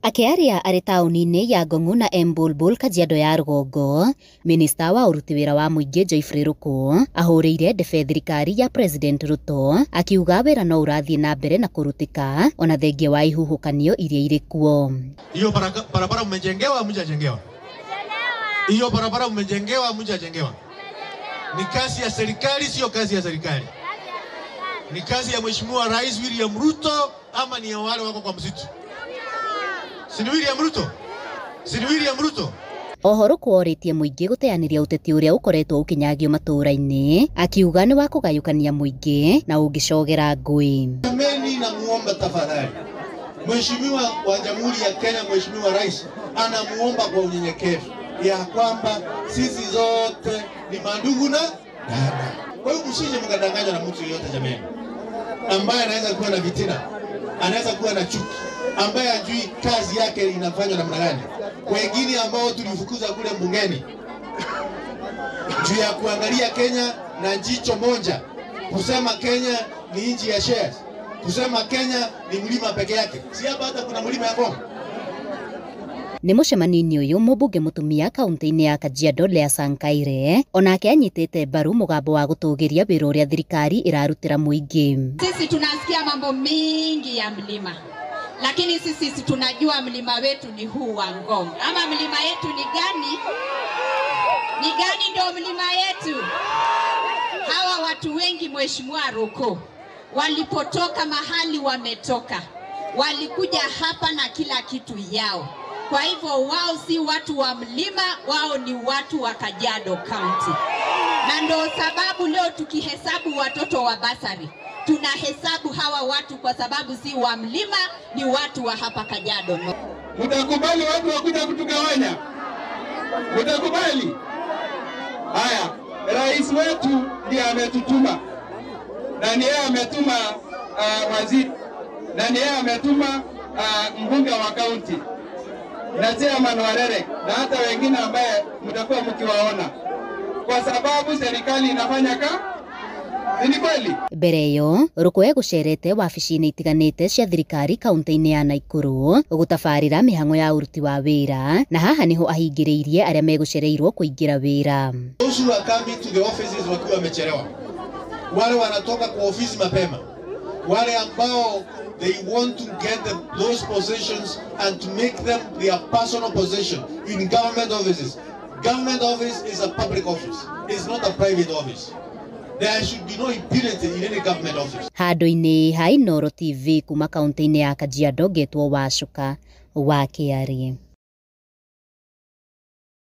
Akiaria arĩ taũni-inĩ ya Ngong'u na Embulbul Kajiado ya Rũgongo, minista wa ũruti wĩra wa mũingĩ Geoffrey Ruku ahũrĩire ndebe thirikari ya President Ruto akiuga wĩra no ũrathiĩ na mbere na kũrutĩka ona thengia wa ihuhũkanio iria irĩ kuo. Hiyo barabara mmejengewa mjajengewa? Hiyo barabara mmejengewa mjajengewa? Ni kazi ya serikali, sio kazi ya serikali. Ni kazi ya Mheshimiwa Rais William Ruto ama ni ya wale wako kwa msitu? Sini William Ruto. Oho Ruku orĩtie mũingĩ gũteanĩria ũteti ũrĩa ũkoretwo ũkinyagio matũũra-inĩ, akiuga nĩ wa kũgayũkania mũingĩ na ũngĩcogera ngũĩ. Jameni, namuomba tafadhali, Mheshimiwa wa Jamhuri ya Kenya, Mheshimiwa Rais anamuomba kwa unyenyekevu ya kwamba sisi zote ni mandugu na dada. Kwa hiyo msije mkadanganywa na mtu yeyote jameni, ambaye anaweza kuwa na vitina, anaweza kuwa na chuki, ambaye ajui kazi yake inafanywa namna gani. Wengine ambao tulifukuza kule bungeni juu ya kuangalia Kenya na jicho moja, kusema Kenya ni nchi ya shares, kusema Kenya ni mlima peke yake. Si hapa hata kuna mlima ya Kongo. Nĩ mũcemanio ũyũ mũmbunge mũtumia kaunti-inĩ ya Kajiado Lea Sankaire onake anyitĩte mbaru mũgambo wa gũtũgĩria wĩra ũrĩa thirikari ĩrarutĩra mũingĩ. Sisi tunasikia mambo mingi ya mlima, lakini sisi tunajua mlima wetu ni huu wa Ngong. Ama mlima yetu ni gani? Ni gani ndio mlima yetu? Hawa watu wengi, Mheshimiwa Ruku, walipotoka mahali wametoka, walikuja hapa na kila kitu yao. Kwa hivyo wao si watu wa mlima, wao ni watu wa Kajiado County. Na ndio sababu leo tukihesabu watoto wa basari, tunahesabu hawa watu kwa sababu si wa mlima, ni watu wa hapa Kajiado. Mtakubali watu wakuja kutugawanya? Mtakubali? Haya, rais wetu ndiye ametutuma. Na ndiye ametuma waziri. Na ndiye ametuma mbunge wa kaunti. Na chairman wa REREC na hata wengine ambaye mtakuwa mkiwaona. Kwa sababu serikali inafanya ni kweli. Mbere ĩyo Ruku egũcerete wabici-inĩ itiganĩte cia thirikari kaunti-inĩ ya Naikuru gũtabarĩra mĩhang'o ya ũruti wa wĩra, na haha niho ahingĩrĩirie arĩa megũcereirwo kũingĩra wĩra. Those who are coming to the offices wakiwa wamechelewa, wale wanatoka kwa ofisi mapema, wale ambao they want to get those positions and to make them their personal possession in government offices. Government office is a public office. It's not a private office. There should be no impunity in any government office. Handũ-inĩ ha Inooro TV kuma kaunti-inĩ ya Kajiado, Getwo Wacuka wa Kĩarĩ.